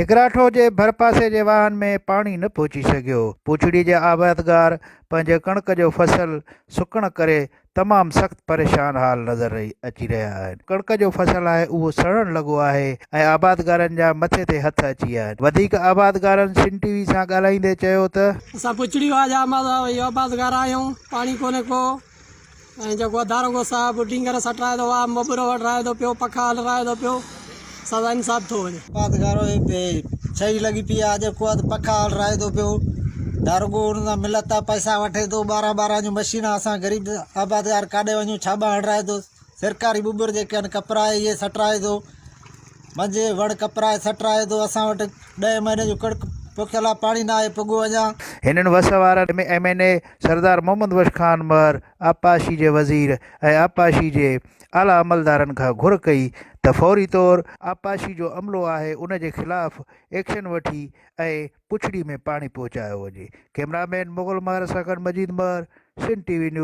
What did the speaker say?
ठिकराठो जे भरपासे जे वाहन में पाणी न पहुची सघियो। पुछड़ी जे आबादगार पंहिंजे कणक जो फसल सुकण करे तमामु सख़्त परेशान हाल नज़र अची रहिया आहिनि। कणक जो फसल आहे उहो सड़ण लॻो आहे ऐं आबादगारनि जा मथे ते हथ अची विया आहिनि। वधीक आबादगारनि सिंध टीवी सां ॻाल्हाईंदे चयो त असां पुछड़ी वाजा आबादगार आहियूं, पाणी कोन्हे को ऐं जेको दारोगो साहिबु ॾींगर सटाए थो, मोबरो वटराए थो पियो, पखा हलराए थो पियो, सदा इंसाफ़ थो वञे। आबादगारो छही लॻी पई आहे, जेको आहे पखा हलराए थो पियो, दारोगो हुन सां मिलत आहे, पैसा वठे थो, 12 जूं मशीना। असां ग़रीब आबादगार काॾे वञूं, छाबा हणराए थो। सरकारी बुबर जेके आहिनि कपराए इहे सटराए थो, मंझे वण कपराए सटराए थो। असां वटि 10 महीने जो कणिक पोखियल आहे, पाणी न आहे पुॻो अञा। हिननि वस वारनि में MNA सरदार मोहम्मद वश खान मर, आपाशी जे वज़ीर ऐं आपाशी जे आला अमलदारनि खां घुर कई त फौरी तौर आपाशी जो अमलो आहे उन जे ख़िलाफ़ एक्शन वठी ऐं पुछड़ी में पाणी पहुचायो वञे। कैमरामैन मुग़ल महर सां गॾु मजीद महर, सिंध टीवी न्यूज़।